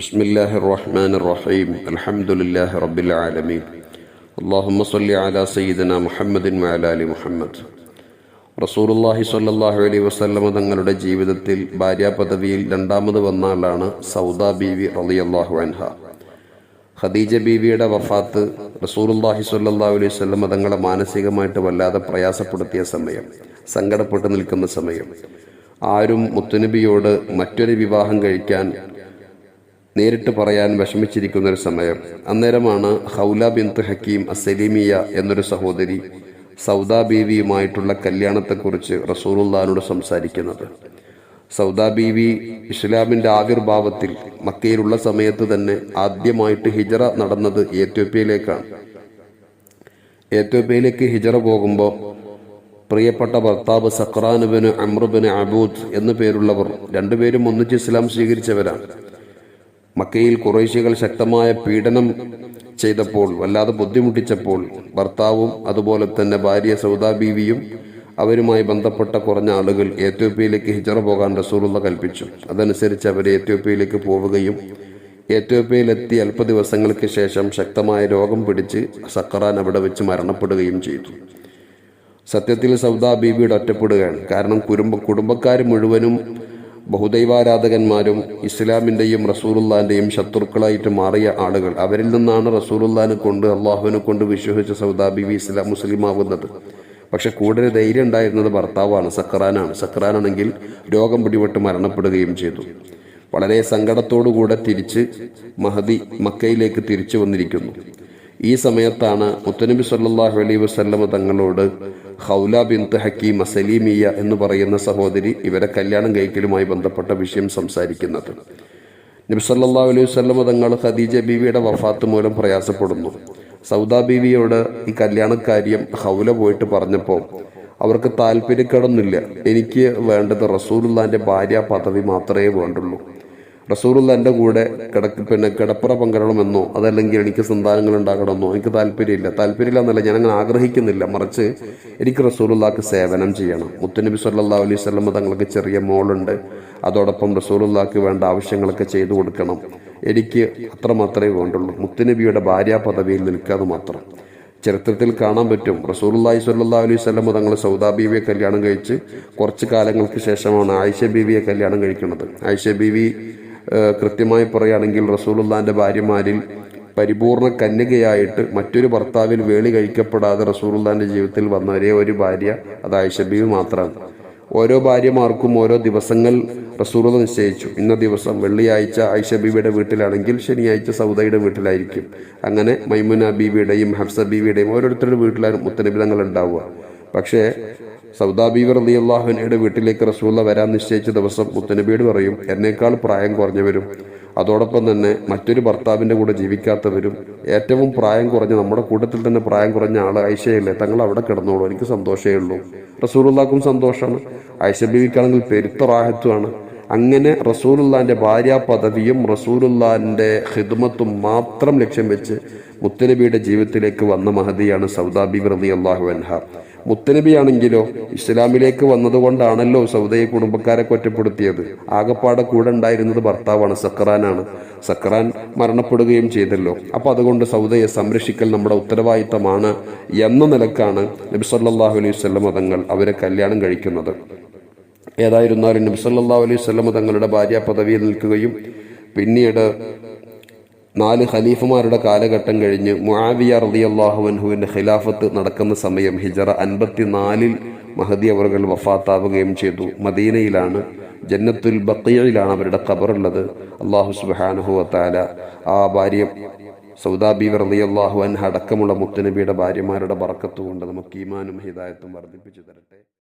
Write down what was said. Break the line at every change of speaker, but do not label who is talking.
بسم الله الرحمن الرحيم الحمد لله رب العالمين اللهم صل على سيدنا محمد وعلى آل محمد റസൂലുള്ളാഹി സ്വല്ലല്ലാഹു അലൈഹി വസല്ലം തങ്ങളുടെ ജീവിതത്തിൽ ഭാര്യാപദവിയിൽ രണ്ടാമത് വന്ന ആളാണ് സൗദ ബീവി റളിയല്ലാഹു അൻഹ. ഖദീജ ബീവിയുടെ വഫാത്ത് റസൂലുള്ളാഹി സ്വല്ലല്ലാഹു അലൈഹി വസല്ലം തങ്ങളെ മാനസികമായിട്ട് വല്ലാതെ പ്രയാസപ്പെടുത്തിയ സമയം, സങ്കടപ്പെട്ടു നിൽക്കുന്ന സമയം, ആരും മുത്തുനബിയോട് മറ്റൊരു വിവാഹം കഴിക്കാൻ നേരിട്ട് പറയാൻ വിഷമിച്ചിരിക്കുന്ന ഒരു സമയം. അന്നേരമാണ് ഹൗല ബിൻത് ഹക്കീം അസ്സലീമിയ എന്നൊരു സഹോദരി സൗദ ബീവിയുമായിട്ടുള്ള കല്യാണത്തെക്കുറിച്ച് റസൂലുള്ളാഹിനോട് സംസാരിക്കുന്നത്. സൗദ ബീവി ഇസ്ലാമിന്റെ ആവിർഭാവത്തിൽ മക്കയിലുള്ള സമയത്ത് തന്നെ ആദ്യമായിട്ട് ഹിജറ നടന്നത് എത്യോപ്യയിലേക്കാണ്. എത്യോപ്യയിലേക്ക് ഹിജറ പോകുമ്പോൾ പ്രിയപ്പെട്ട ഭർത്താവ് സഖ്റാൻ ബിൻ അംർ ബിൻ അബൂദ് എന്നു പേരുള്ളവർ രണ്ടുപേരും ഒന്നിച്ച് ഇസ്ലാം സ്വീകരിച്ചവരാണ്. മക്കയിൽ ഖുറൈശികൾ ശക്തമായ പീഡനം ചെയ്തപ്പോൾ, വല്ലാതെ ബുദ്ധിമുട്ടിച്ചപ്പോൾ, ഭർത്താവും അതുപോലെ തന്നെ ഭാര്യ സൗദ ബീവിയും അവരുമായി ബന്ധപ്പെട്ട കുറഞ്ഞ ആളുകൾ എത്യോപ്യയിലേക്ക് ഹിജറ പോകാൻ റസൂലുള്ളാഹി കൽപ്പിച്ചു. അതനുസരിച്ച് അവർ എത്യോപ്യയിലേക്ക് പോവുകയും എത്യോപ്യയിലെത്തി അല്പ ദിവസങ്ങൾക്ക് ശേഷം ശക്തമായ രോഗം പിടിച്ച് സഖ്റാൻ അവിടെ വെച്ച് മരണപ്പെടുകയും ചെയ്തു. സത്യത്തിൽ സൗദ ബീവിയുടെ ഒറ്റപ്പെടുകയാണ്. കാരണം കുടുംബക്കാർ മുഴുവനും ബഹുദൈവാരാധകന്മാരും ഇസ്ലാമിന്റെയും റസൂലുള്ളാഹിന്റെയും ശത്രുക്കളായിട്ട് മാറിയ ആളുകൾ. അവരിൽ നിന്നാണ് റസൂലുള്ളാഹിനെ കൊണ്ട്, അള്ളാഹുവിനെ കൊണ്ട് വിശ്വസിച്ച സൗദ ബീവി മുസ്ലിം ആവുന്നത്. പക്ഷെ കൂടുതൽ ധൈര്യം ഉണ്ടായിരുന്നത് ഭർത്താവാണ്, സഖ്റാനാണെങ്കിൽ രോഗം പിടിപെട്ട് മരണപ്പെടുകയും ചെയ്തു. വളരെ സങ്കടത്തോടുകൂടെ തിരിച്ച് മഹദി മക്കയിലേക്ക് തിരിച്ചു വന്നിരിക്കുന്നു. ഈ സമയത്താണ് മുത്തുനബി സല്ലല്ലാഹു അലൈഹി വസല്ലം തങ്ങളോട് ഹൗല ബിൻത് ഹക്കീം അസ്സലീമിയ എന്ന് പറയുന്ന സഹോദരി ഇവരെ കല്യാണം കഴിക്കലുമായി ബന്ധപ്പെട്ട വിഷയം സംസാരിക്കുന്നത്. നബി സല്ലല്ലാഹു അലൈഹി വസല്ലം തങ്ങൾ ഖദീജ ബീവിയുടെ വഫാത്ത് മൂലം പ്രയാസപ്പെടുന്നു. സൗദ ബീവിയോട് ഈ കല്യാണക്കാര്യം ഹൗല പോയിട്ട് പറഞ്ഞപ്പോൾ അവർക്ക് താല്പര്യക്കേടൊന്നുമില്ല. എനിക്ക് വേണ്ടത് റസൂലുള്ളാഹിന്റെ ഭാര്യ പദവി മാത്രമേ വേണ്ടുള്ളൂ. റസൂലുള്ളാഹിന്റെ കൂടെ കിടപ്പറ പങ്കരണമെന്നോ അതല്ലെങ്കിൽ എനിക്ക് സന്താനങ്ങൾ ഉണ്ടാകണമെന്നോ എനിക്ക് താല്പര്യമില്ല എന്നല്ല, ഞാൻ അങ്ങനെ ആഗ്രഹിക്കുന്നില്ല. മറിച്ച് എനിക്ക് റസൂലുള്ളാഹിക്ക് സേവനം ചെയ്യണം. മുത്തുനബി സല്ലല്ലാഹു അലൈഹി വസല്ലം തങ്ങൾക്ക് ചെറിയ മോളുണ്ട്, അതോടൊപ്പം റസൂലുള്ളാഹിക്ക് വേണ്ട ആവശ്യങ്ങളൊക്കെ ചെയ്തു കൊടുക്കണം. എനിക്ക് അത്ര മാത്രമേ വേണ്ടുള്ളൂ. മുത്തുനബിയുടെ ഭാര്യാ പദവിയിൽ നിൽക്കാതെ മാത്രം. ചരിത്രത്തിൽ കാണാൻ പറ്റും, റസൂലുള്ളാഹി സ്വല്ലല്ലാഹു അലൈഹി വസല്ലം തങ്ങൾ സൗദ ബീവിയെ കല്യാണം കഴിച്ച് കുറച്ച് കാലങ്ങൾക്ക് ശേഷമാണ് ആയിഷ ബീവിയെ കല്യാണം കഴിക്കുന്നത്. ആയിഷ ബീവി കൃത്യമായി പറയുകയാണെങ്കിൽ റസൂലുള്ളാഹിന്റെ ഭാര്യമാരിൽ പരിപൂർണ കന്യകയായിട്ട് മറ്റൊരു ഭർത്താവിൽ വേളി കഴിക്കപ്പെടാതെ റസൂലുള്ളാഹിന്റെ ജീവിതത്തിൽ വന്ന ഒരേ ഒരു ഭാര്യ അത് ആയിഷ ബീവി മാത്രമാണ്. ഓരോ ഭാര്യമാർക്കും ഓരോ ദിവസങ്ങൾ റസൂലുള്ളാഹി നിശ്ചയിച്ചു. ഇന്ന ദിവസം വെള്ളിയാഴ്ച ആയിഷ ബീവിയുടെ വീട്ടിലാണെങ്കിൽ ശനിയാഴ്ച സൗദയുടെ വീട്ടിലായിരിക്കും. അങ്ങനെ മൈമുന ബീവിയുടെയും ഹഫ്സ ബീവിയുടെയും ഓരോരുത്തരുടെ വീട്ടിലാണ് മുത്തനബി തങ്ങൾ ഉണ്ടാവുക. പക്ഷേ സൗദ ബീവി റളിയല്ലാഹു അൻഹയുടെ വീട്ടിലേക്ക് റസൂലുള്ളാഹി വരാൻ നിശ്ചയിച്ച ദിവസം മുത്തനബിയോട് പറയും, എന്നേക്കാൾ പ്രായം കുറഞ്ഞവരും അതോടൊപ്പം തന്നെ മറ്റൊരു ഭർത്താവിന്റെ കൂടെ ജീവിക്കാത്തവരും ഏറ്റവും പ്രായം കുറഞ്ഞ, നമ്മുടെ കൂട്ടത്തിൽ തന്നെ പ്രായം കുറഞ്ഞ ആള് ആയിഷയല്ലേ, തങ്ങൾ അവിടെ കിടന്നോളൂ, എനിക്ക് സന്തോഷമേ ഉള്ളൂ. റസൂലുള്ളാഹിക്കും സന്തോഷമാണ്, ആയിഷ ബീവിക്കാണെങ്കിൽ പെരുത്ത റാഹത്തുമാണ്. അങ്ങനെ റസൂലുള്ളാഹിന്റെ ഭാര്യാ പദവിയും റസൂലുള്ളാഹിന്റെ ഖിദ്മത്തും മാത്രം ലക്ഷ്യം വെച്ച് മുത്തനബിയുടെ ജീവിതത്തിലേക്ക് വന്ന മഹദിയാണ് സൗദ ബീവി റളിയല്ലാഹു അൻഹ. മുത്തനബിയാണെങ്കിലോ ഇസ്ലാമിലേക്ക് വന്നതുകൊണ്ടാണല്ലോ സൗദയെ കുടുംബക്കാരെ ഒറ്റപ്പെടുത്തിയത്. ആകപ്പാടെ കൂടെ ഉണ്ടായിരുന്നത് ഭർത്താവാണ്, സഖ്റാൻ മരണപ്പെടുകയും ചെയ്തല്ലോ. അപ്പൊ അതുകൊണ്ട് സൗദയെ സംരക്ഷിക്കൽ നമ്മുടെ ഉത്തരവാദിത്തമാണ് എന്ന നിലക്കാണ് നബി സല്ലല്ലാഹു അലൈഹി വസല്ലം തങ്ങൾ അവരെ കല്യാണം കഴിക്കുന്നത്. ഏതായിരുന്നാലും നബി സല്ലല്ലാഹു അലൈഹി വസല്ലം തങ്ങളുടെ ഭാര്യാ പദവിയിൽ നിൽക്കുകയും പിന്നീട് 4 ഖലീഫമാരുടെ കാലഘട്ടം കഴിഞ്ഞ് മുആവിയ റളിയല്ലാഹു അൻഹുവിന്റെ ഖിലാഫത്ത് നടക്കുന്ന സമയം ഹിജറ 54 മഹദി അവറുകൾ വഫാത്താവുകയും ചെയ്തു. മദീനയിലാണ്, ജന്നത്തുൽ ബഖീഇലാണ് അവരുടെ ഖബറുള്ളത്. അല്ലാഹു സുബ്ഹാനഹു വ തആല ആ ഭാര്യ സൗദ ബീവി റളിയല്ലാഹു അൻഹ അടക്കമുള്ള മുത്തുനബിയുടെ ഭാര്യമാരുടെ ബറക്കത്ത് കൊണ്ട് നമുക്ക് ഈമാനും ഹിദായത്തും വർദ്ധിപ്പിച്ചു തരട്ടെ.